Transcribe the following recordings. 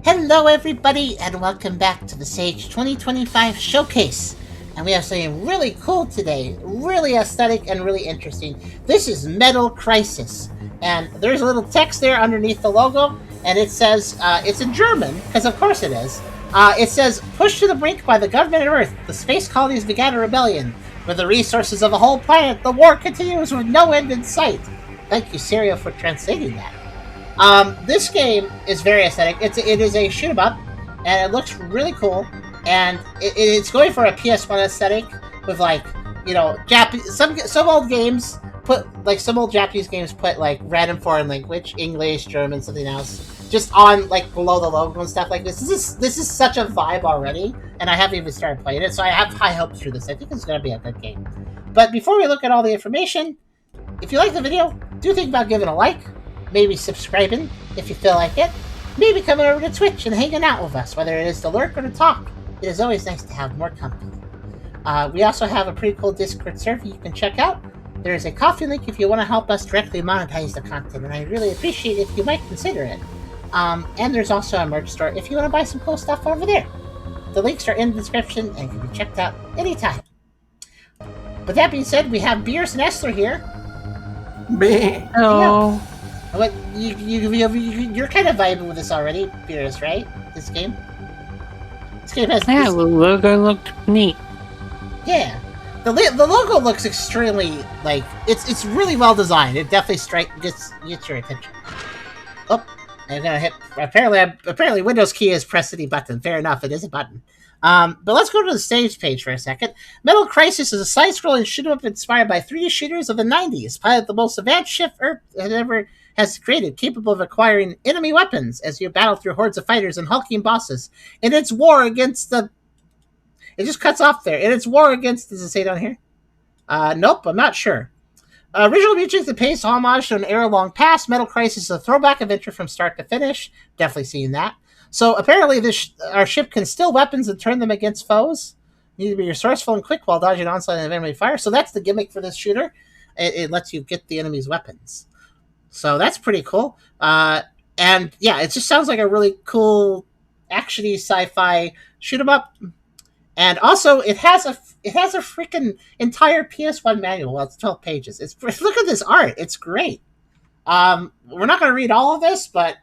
Hello everybody and welcome back to the Sage 2025 Showcase. And we have something really cool today, really aesthetic and really interesting. This is Metal Crisis. And there's a little text there underneath the logo, and it says, it's in German, because of course it is. It says, pushed to the brink by the government of Earth, the space colonies began a rebellion. With the resources of a whole planet, the war continues with no end in sight. Thank you, Serial, for translating that. This game is very aesthetic. It is a shoot 'em up, and it looks really cool. And it's going for a PS1 aesthetic with some old games some old Japanese games put like random foreign language, English, German, something else, just on like below the logo and stuff like this. This is such a vibe already, and I haven't even started playing it, so I have high hopes for this. I think it's going to be a good game. But before we look at all the information, if you like the video, do think about giving a like. Maybe subscribing if you feel like it. Maybe coming over to Twitch and hanging out with us, whether it is to lurk or to talk. It is always nice to have more company. We also have a pretty cool Discord server you can check out. There is a Coffee link if you want to help us directly monetize the content, and I really appreciate it if you might consider it. And there's also a merch store if you want to buy some cool stuff over there. The links are in the description and can be checked out anytime. With that being said, we have Beers and Essler here. Hello. What you're kind of vibing with this already, Beerus, right? This game has the logo looked neat. Yeah, the logo looks extremely it's really well designed. It definitely gets your attention. Oh, I'm gonna hit. Apparently, Windows key is press any button. Fair enough, it is a button. But let's go to the stage page for a second. Metal Crisis is a side-scrolling shoot-'em-up inspired by 3D shooters of the 90s. Pilot the most advanced ship Earth has created, capable of acquiring enemy weapons as you battle through hordes of fighters and hulking bosses. In its war against the... It just cuts off there. In its war against... Does it say down here? Nope, I'm not sure. Original music that pays homage to an era-long past. Metal Crisis is a throwback adventure from start to finish. Definitely seen that. So apparently our ship can steal weapons and turn them against foes. You need to be resourceful and quick while dodging onslaught of enemy fire. So that's the gimmick for this shooter. It lets you get the enemy's weapons. So that's pretty cool. And yeah, it just sounds like a really cool actiony sci-fi shoot 'em up. And also it has a freaking entire PS1 manual. Well, it's 12 pages. Look at this art. It's great. We're not going to read all of this, but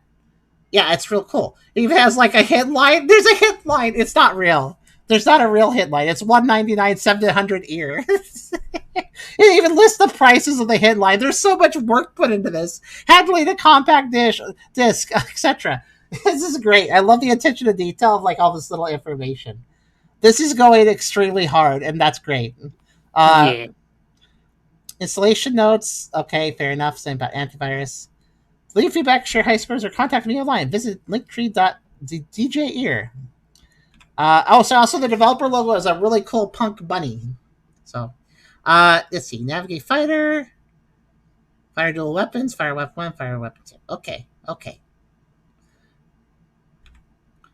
yeah, it's real cool. It even has like a hit line. There's a hit line. It's not real. There's not a real hit line. It's $199 700 ear. It even lists the prices of the hit line. There's so much work put into this. Handling a compact disc, etc. This is great. I love the attention to detail of like all this little information. This is going extremely hard, and that's great. Yeah. Installation notes. Okay, fair enough. Same about antivirus. Leave feedback, share high scores, or contact me online. Visit linktree.djear. Also the developer logo is a really cool punk bunny. So, let's see. Navigate fighter. Fire dual weapons. Fire weapon 1, fire weapon 2. Okay.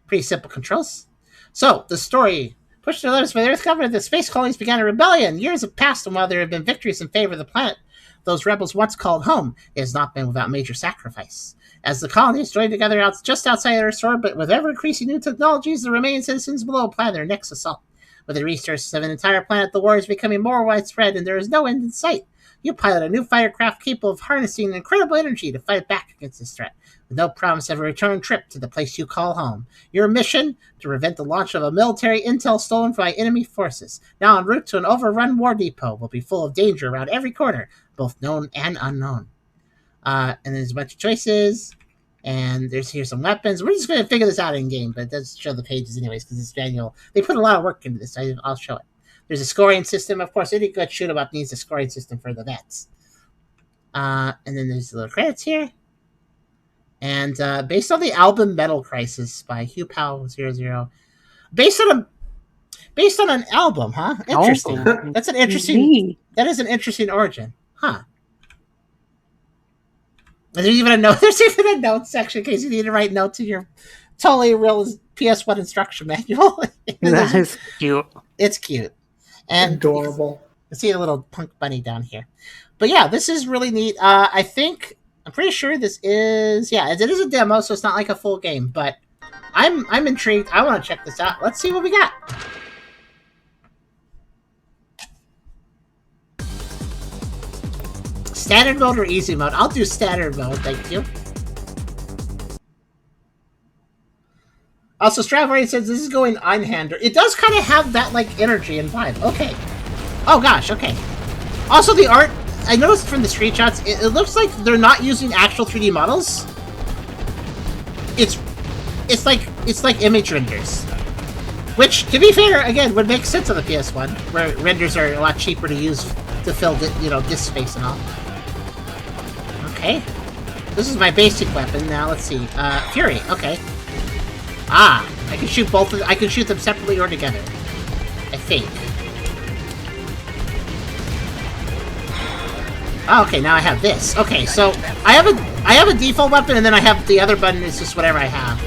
Pretty simple controls. So, the story. Pushed to the limits by the Earth government, the space colonies began a rebellion. Years have passed, and while there have been victories in favor of the planet, those rebels once called home, it has not been without major sacrifice. As the colonies join together just outside Earth's orbit with ever-increasing new technologies, the remaining citizens below plan their next assault. With the resources of an entire planet, the war is becoming more widespread, and there is no end in sight. You pilot a new fighter craft capable of harnessing incredible energy to fight back against this threat, with no promise of a return trip to the place you call home. Your mission? To prevent the launch of a military intel stolen by enemy forces. Now en route to an overrun war depot, will be full of danger around every corner, both known and unknown. And there's a bunch of choices, and here's some weapons. We're just going to figure this out in game, but it does show the pages anyways because it's manual. They put a lot of work into this. I'll show it. There's a scoring system. Of course, any good shoot 'em up needs a scoring system for the vets. And then there's the little credits here. And based on the album Metal Crisis by HughPow00. Based on an album, huh? Interesting. That's an interesting. That is an interesting origin, huh? There's even a note. There's even a note section in case you need to write notes in your totally real PS1 instruction manual. That is cute. It's cute and adorable. You see a little punk bunny down here, but yeah, this is really neat. I'm pretty sure this is it is a demo, so it's not like a full game, but I'm intrigued. I want to check this out. Let's see what we got. Standard mode or easy mode? I'll do standard mode, thank you. Also, Stravarian says this is going unhindered. It does kind of have that, like, energy and vibe. Okay. Oh, gosh, okay. Also, the art, I noticed from the screenshots, it looks like they're not using actual 3D models. It's like image renders. Which, to be fair, again, would make sense on the PS1, where renders are a lot cheaper to use to fill, disk space and all. Okay. This is my basic weapon. Now, let's see. Fury, okay. Ah, I can shoot both of them. I can shoot them separately or together. I think. Oh, okay, now I have this. Okay, so I have a default weapon, and then I have the other button is just whatever I have.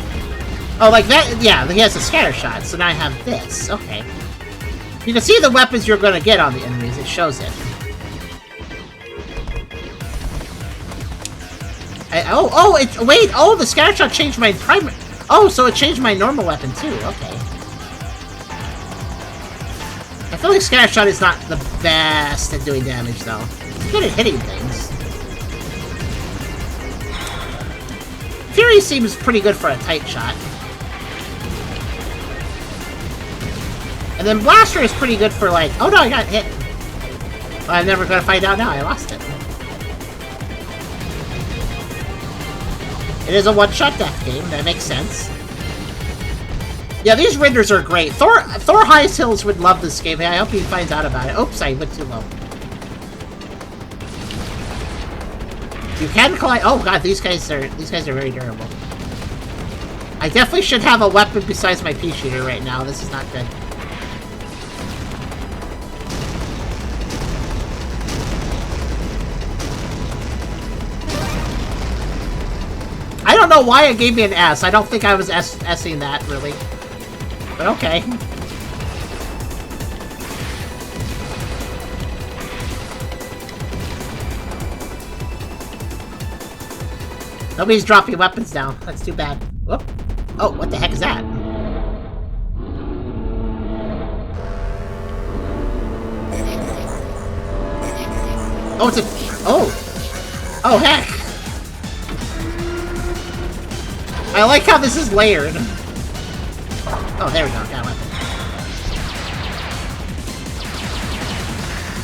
Oh, like that? Yeah, he has a scatter shot, so now I have this. Okay. You can see the weapons you're going to get on the enemies. It shows it. The scatter shot changed my primary. Oh, so it changed my normal weapon too. Okay. I feel like scatter shot is not the best at doing damage though. It's good at hitting things. Fury seems pretty good for a tight shot. And then Blaster is pretty good for like... Oh no, I got hit. Well, I'm never going to find out now. I lost it. It is a one-shot death game. That makes sense. Yeah, these renders are great. Thor Highest Hills would love this game. I hope he finds out about it. Oops, I went too low. You can climb. Oh god, these guys are very durable. I definitely should have a weapon besides my pea shooter right now. This is not good. I don't know why it gave me an S. I don't think I was S-ing that, really. But okay. Nobody's dropping weapons down. That's too bad. Whoop. Oh, what the heck is that? Oh, it's a... Oh! Oh, heck! I like how this is layered. Oh, there we go. Got a weapon.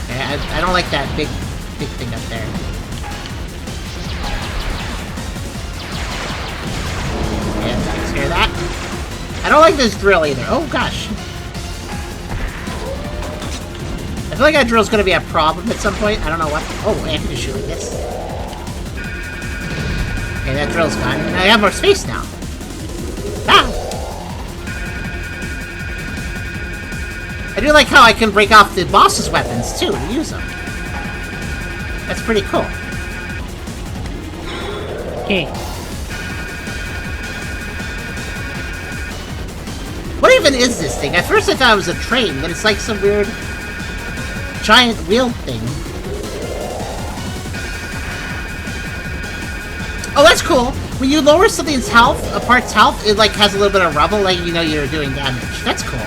Okay, I don't like that big thing up there. Yeah, takes care of that. I don't like this drill either. Oh, gosh. I feel like that drill's gonna be a problem at some point. I don't know what. Oh, I can just shoot like this. Okay, that drill's gone. Now I have more space now. Ah! I do like how I can break off the boss's weapons, too, to use them. That's pretty cool. Okay. What even is this thing? At first I thought it was a train, but it's like some weird giant wheel thing. Oh, that's cool. When you lower something's health, a part's health, it like has a little bit of rubble, like you know you're doing damage. That's cool.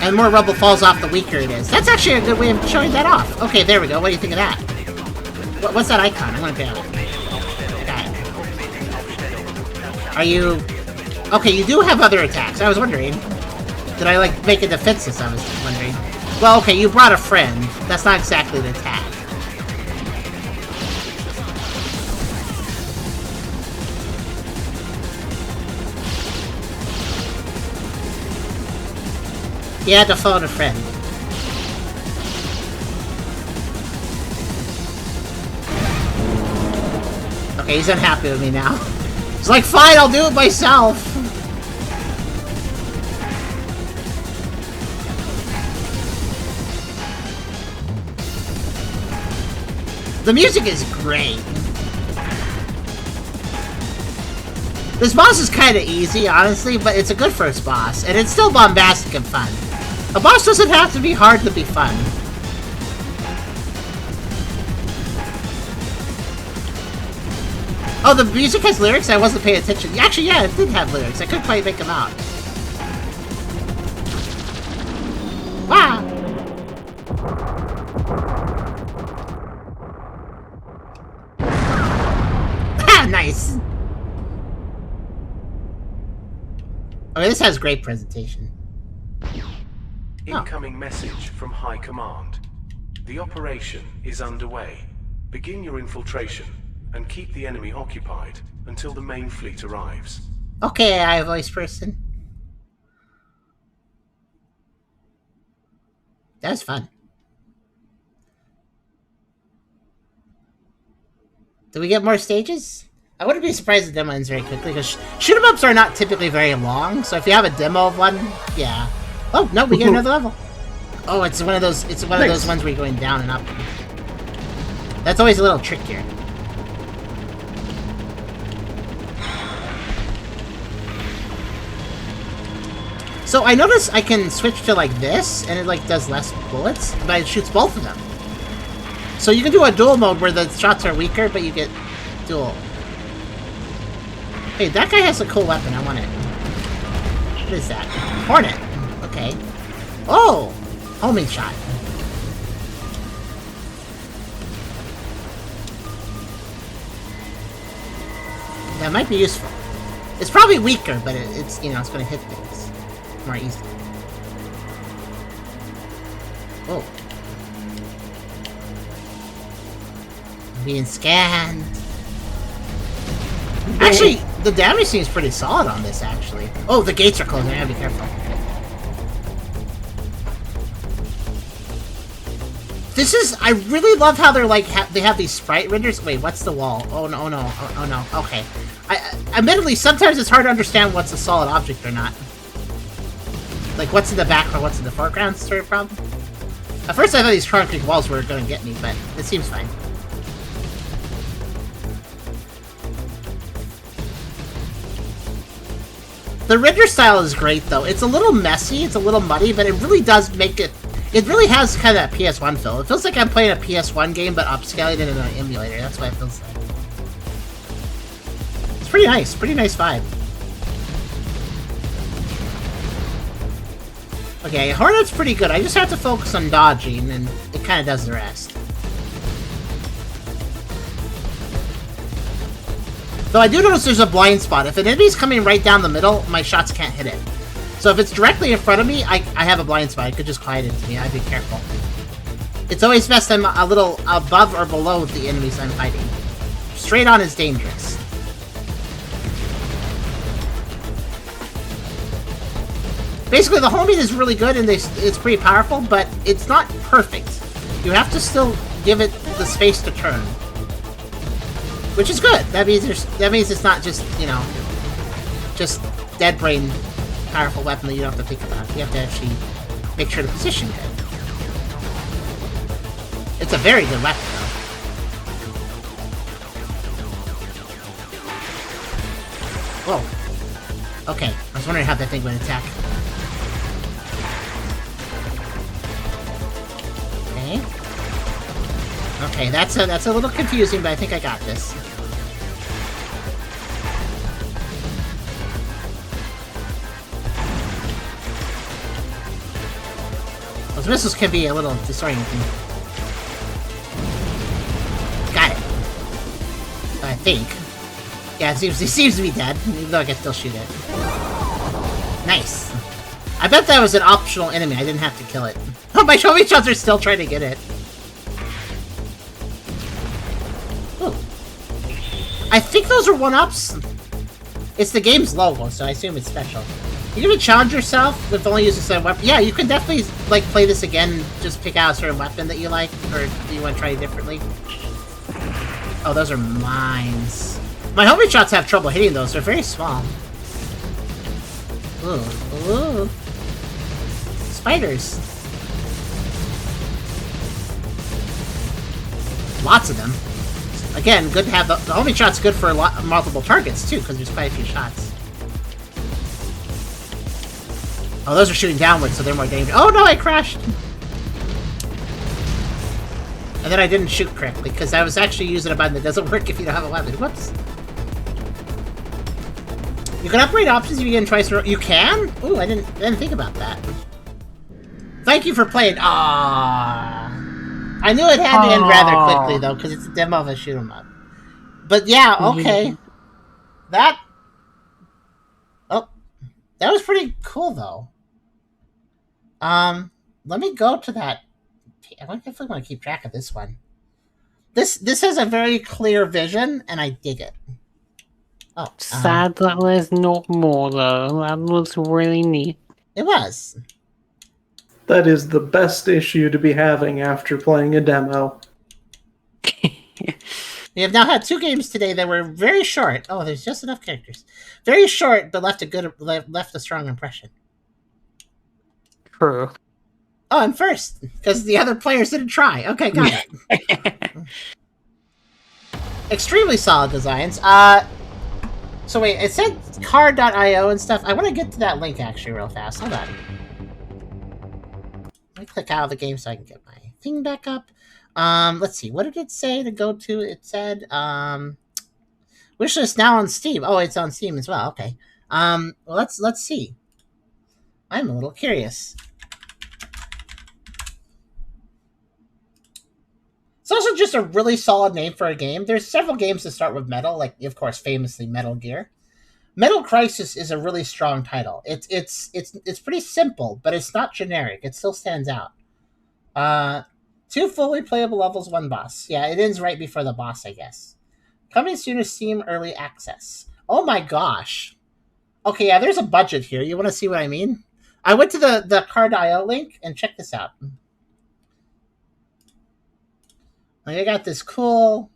And more rubble falls off the weaker it is. That's actually a good way of showing that off. Okay, there we go. What do you think of that? What's that icon? I want to grab it. Okay. Are you... Okay, you do have other attacks. I was wondering. Did I, like, make it defenseless? I was wondering. Well, okay, you brought a friend. That's not exactly an attack. You had to phone a friend. Okay, he's unhappy with me now. He's like, fine, I'll do it myself. The music is great. This boss is kind of easy, honestly, but it's a good first boss, and it's still bombastic and fun. A boss doesn't have to be hard to be fun. Oh, the music has lyrics? I wasn't paying attention. Actually, yeah, it did have lyrics. I couldn't quite make them out. Wow! Ah, nice! Okay, this has great presentation. Incoming message from High Command. The operation is underway. Begin your infiltration and keep the enemy occupied until the main fleet arrives. Okay, I voice person. That was fun. Do we get more stages? I wouldn't be surprised if the demo ends very quickly, because shoot 'em ups are not typically very long, so if you have a demo of one, yeah. Oh, no, we get another level. Oh, it's one of those of those ones where you're going down and up. That's always a little trickier. So I notice I can switch to like this, and it like does less bullets, but it shoots both of them. So you can do a dual mode where the shots are weaker, but you get dual. Hey, that guy has a cool weapon. I want it. What is that? Hornet. Okay. Oh! Homing shot. That might be useful. It's probably weaker, but it's, you know, it's going to hit things more easily. Oh. Being scanned. Actually, the damage seems pretty solid on this, actually. Oh, the gates are closing. I gotta be careful. This is... I really love how they're like... they have these sprite renders. Wait, what's the wall? Oh, no, oh, no. Oh, no. Okay. Admittedly, sometimes it's hard to understand what's a solid object or not. Like, what's in the background, what's in the foreground sort of problem. At first, I thought these concrete walls were going to get me, but it seems fine. The render style is great, though. It's a little messy, it's a little muddy, but it really does make it... It really has kind of that PS1 feel. It feels like I'm playing a PS1 game, but upscaling it in an emulator. That's what it feels like. It's pretty nice vibe. Okay, Hornet's pretty good. I just have to focus on dodging, and it kind of does the rest. Though I do notice there's a blind spot. If an enemy's coming right down the middle, my shots can't hit it. So if it's directly in front of me, I have a blind spot. It could just glide into me. I'd be careful. It's always best I'm a little above or below the enemies I'm fighting. Straight on is dangerous. Basically, the homing is really good and it's pretty powerful, but it's not perfect. You have to still give it the space to turn. Which is good. That means it's not just, you know, just dead brain powerful weapon that you don't have to think about. You have to actually make sure the position good. It's a very good weapon, though. Whoa. Okay, I was wondering how that thing would attack. Okay. Okay, that's a little confusing, but I think I got this. Those missiles can be a little disorienting. Got it. I think. Yeah, it seems to be dead, even though I can still shoot it. Nice. I bet that was an optional enemy. I didn't have to kill it. Oh, my homing shots are still trying to get it. Ooh. I think those are 1-ups. It's the game's logo, so I assume it's special. You're gonna challenge yourself with only using a certain weapon? Yeah, you can definitely, like, play this again and just pick out a certain weapon that you like, or do you want to try it differently? Oh, those are mines. My homing shots have trouble hitting those. They're very small. Ooh. Ooh. Spiders. Lots of them. Again, good to have the homing shot's good for multiple targets, too, because there's quite a few shots. Oh, those are shooting downwards, so they're more dangerous. Oh, no, I crashed! And then I didn't shoot correctly, because I was actually using a button that doesn't work if you don't have a weapon. Whoops. You can upgrade options if you get twice. You can? Ooh, I didn't think about that. Thank you for playing. Ah, I knew it had to end rather quickly though, because it's a demo of a shoot 'em up. But yeah, okay. That was pretty cool though. Let me go to that. I definitely want to keep track of this one. This has a very clear vision, and I dig it. Oh, sad that there's not more though. That was really neat. It was. That is the best issue to be having after playing a demo. We have now had 2 games today that were very short. Oh, there's just enough characters. Very short, but left a strong impression. True. Oh, I'm first because the other players didn't try. Okay, got it. Extremely solid designs. So wait, it said card.io and stuff. I want to get to that link actually real fast. Hold on. Let me click out of the game so I can get my thing back up. Let's see. What did it say to go to? It said, wishlist now on Steam. Oh, it's on Steam as well. Okay. Well, let's see. I'm a little curious. It's also just a really solid name for a game. There's several games that start with metal, like of course, famously Metal Gear. Metal Crisis is a really strong title. It's pretty simple, but it's not generic. It still stands out. 2 fully playable levels, 1 boss. Yeah, it ends right before the boss, I guess. Coming soon to Steam Early Access. Oh my gosh. Okay, yeah, there's a budget here. You want to see what I mean? I went to the card.io link and check this out. Like, they got this cool.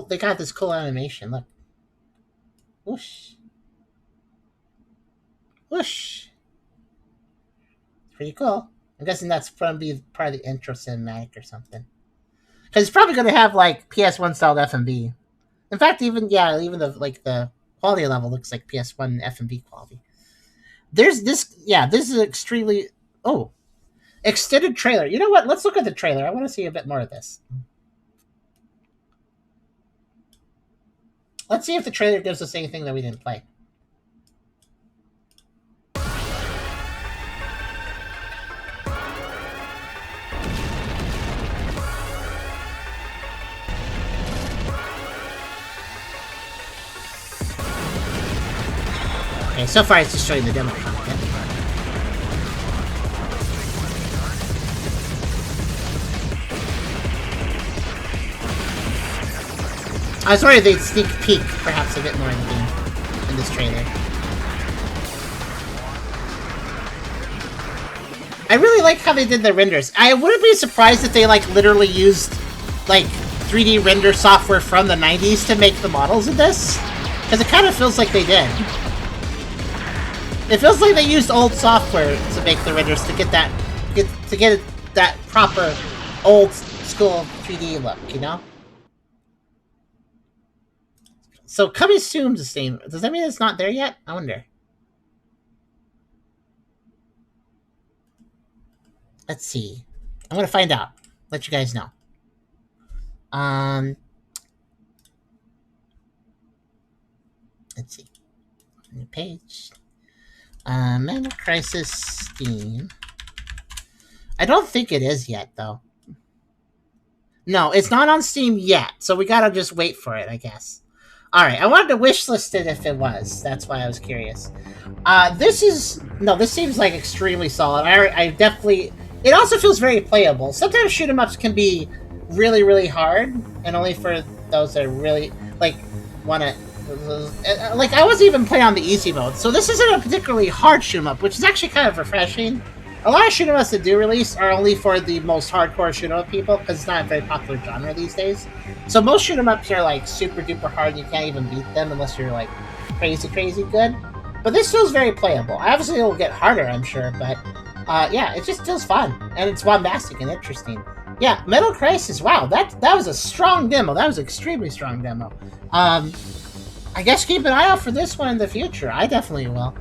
They got this cool animation. Look. Whoosh. Whoosh. It's pretty cool. I'm guessing that's going to be part of the intro cinematic or something. Because it's probably going to have like PS1 styled FMV. In fact, even the quality level looks like PS1 FMV quality. There's this. Yeah, this is extremely. Oh. Extended trailer. You know what? Let's look at the trailer. I want to see a bit more of this. Let's see if the trailer gives us anything that we didn't play. Okay, so far it's just showing the demo content. I was worried they'd sneak peek perhaps a bit more in the game, in this trailer. I really like how they did the renders. I wouldn't be surprised if they like literally used like 3D render software from the 90s to make the models of this, because it kind of feels like they did. It feels like they used old software to make the renders to get that proper old school 3D look, you know? So coming soon to Steam. Does that mean it's not there yet? I wonder. Let's see. I'm gonna find out. Let you guys know. Let's see. New page. Metal Crisis Steam. I don't think it is yet, though. No, it's not on Steam yet, so we gotta just wait for it, I guess. Alright, I wanted to wishlist it if it was. That's why I was curious. This seems like extremely solid. I definitely... It also feels very playable. Sometimes shoot-em-ups can be really, really hard, and only for those that really, like, want to... Like, I wasn't even playing on the easy mode, so this isn't a particularly hard shoot-em-up, which is actually kind of refreshing. A lot of shoot-em-ups that do release are only for the most hardcore shoot-em-up people, because it's not a very popular genre these days. So most shoot-em-ups are, like, super-duper hard, and you can't even beat them unless you're, like, crazy, crazy good. But this feels very playable. Obviously, it'll get harder, I'm sure, but, yeah, it just feels fun, and it's bombastic and interesting. Yeah, Metal Crisis, wow, that was a strong demo. That was an extremely strong demo. I guess keep an eye out for this one in the future. I definitely will.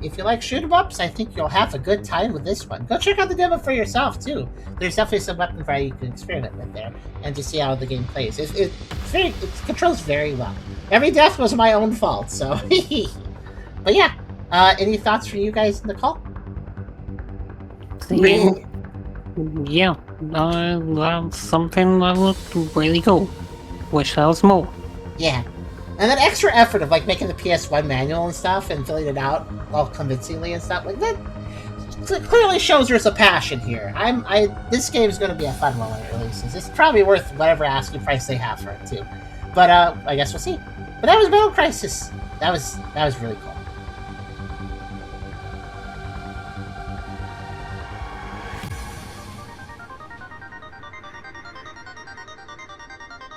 If you like shoot-em-ups, I think you'll have a good time with this one. Go check out the demo for yourself, too. There's definitely some weapon variety you can experiment with there, and to see how the game plays. It controls very well. Every death was my own fault, so... But yeah, any thoughts from you guys in the call? Me? Yeah, that's something that looked really cool. Wish there was more. Yeah. And that extra effort of like making the PS1 manual and stuff and filling it out all convincingly and stuff like that clearly shows there's a passion here. This game is going to be a fun one when it releases. It's probably worth whatever asking price they have for it too. But I guess we'll see. But that was Metal Crisis. That was really cool.